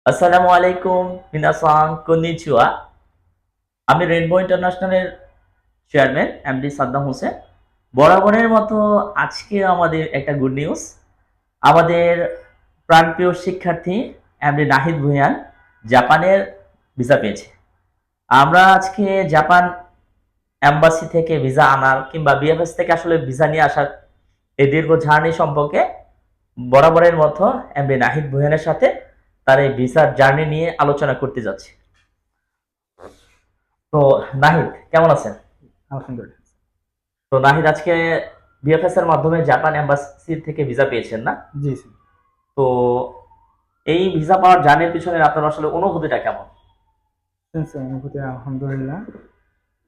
আসসালামু আলাইকুম, মিনাসাং, কন্নিচিওয়া। আমি রেইনবো ইন্টারন্যাশনালের চেয়ারম্যান এমডি সাদ্দাম হোসেন। বরাবরের মতো আজকে আমাদের একটা গুড নিউজ। আমাদের প্রাণপ্রিয় শিক্ষার্থী এমডি নাহিদ ভুঁইয়ান জাপানের ভিসা পেয়েছে। আমরা আজকে জাপান এম্বাসি থেকে ভিসা আনার কিংবা বিএফএস থেকে আসলে ভিসা নিয়ে আসার এই দীর্ঘ জার্নি সম্পর্কে বরাবরের মতো এমডি নাহিদ ভুঁইয়ানের সাথে তার এই ভিসার জার্নি নিয়ে আলোচনা করতে যাচ্ছি। তো নাহিদ কেমন আছেন? আলহামদুলিল্লাহ। তো নাহিদ আজকে বিএফএস এর মাধ্যমে জাপান এম্বাসি থেকে ভিসা পেয়েছেন না? জি, জি। তো এই ভিসা পাওয়ার জার্নির পিছনে আপনার আসলে অনুভূতিটা কেমন? অনুভূতি আলহামদুলিল্লাহ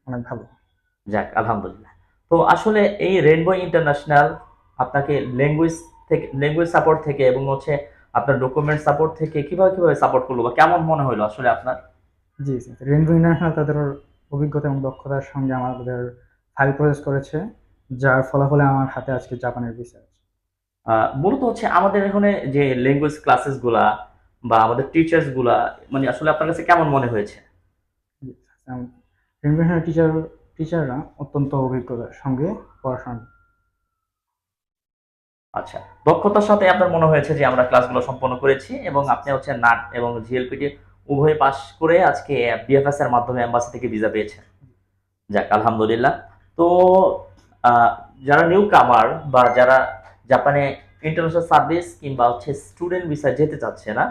অনেক ভালো। যাক আলহামদুলিল্লাহ। তো আসলে এই রেইনবো ইন্টারন্যাশনাল আপনাকে ল্যাঙ্গুয়েজ সাপোর্ট থেকে এবং হচ্ছে আপনার ডকুমেন্ট সাপোর্ট থেকে কিভাবে সাপোর্ট করলো বা কেমন মনে হলো আসলে আপনার? জি, জি। রেইনবো ইন্টারন্যাশনাল তাদের অভিজ্ঞতা এবং দক্ষতার সঙ্গে আমাদের ফাইল প্রসেস করেছে। যার ফলাফলে আমার হাতে আজকে জাপানের ভিসা আছে। মূলত হচ্ছে আমাদের এখানে যে ল্যাঙ্গুয়েজ ক্লাসেস গুলা বা আমাদের টিচার্স গুলা মানে আসলে আপনার কাছে কেমন মনে হয়েছে? জি, রেইনবো ইন্টারন্যাশনাল টিচাররা অত্যন্ত অভিজ্ঞতার সঙ্গে পড়াশোনা। আচ্ছা। দক্ষতার সাথে আপনার মনে হয়েছে যে আমরা ক্লাসগুলো সম্পন্ন করেছি এবং আপনি হচ্ছে নাট এবং জিএলপিটি উভয় পাস করে আজকে বিএফএস এর মাধ্যমে এম্বাসি থেকে ভিসা পেয়েছেন। যাক আলহামদুলিল্লাহ। তো আ যারা নিউ কামার বা যারা জাপানে ইন্টারন্যাশনাল সার্ভিস কিংবা হচ্ছে স্টুডেন্ট ভিসায় যেতে চাচ্ছে না,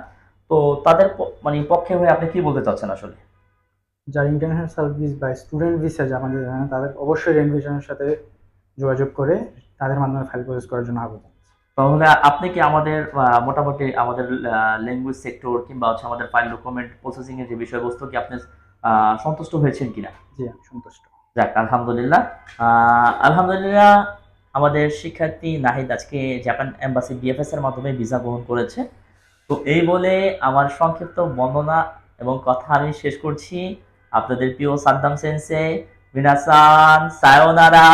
তো তাদের মানে পক্ষে হয়ে আপনি কি বলতে চাচ্ছেন আসলে? যারা ইন্টারন্যাশনাল সার্ভিস বা স্টুডেন্ট ভিসা জাপানে যেতে চান না, তাদের অবশ্যই রেইনবো ইন্টারন্যাশনালের সাথে যোগাযোগ করে তাদের মাধ্যমে ফাইল প্রসেস করার জন্য আবেদন। তাহলে আপনি কি আমাদের মোটামুটি আমাদের ল্যাঙ্গুয়েজ সেক্টর কিংবা হচ্ছে আমাদের ফাইল ডকুমেন্ট প্রসেসিং এর যে বিষয়বস্তু কি আপনি সন্তুষ্ট হয়েছেন কিনা? জি, আমি সন্তুষ্ট। যাক আলহামদুলিল্লাহ। আলহামদুলিল্লাহ আমাদের শিক্ষার্থী নাহিদ আজকে জাপান এম্বাসি বিএফএস এর মাধ্যমে ভিসা গ্রহণ করেছে। তো এই বলে আমার সংক্ষিপ্ত বর্ণনা এবং কথা আমি শেষ করছি। আপনাদের প্রিয় সাদ্দাম সেনসে, মিনাসান, সায়োনারা।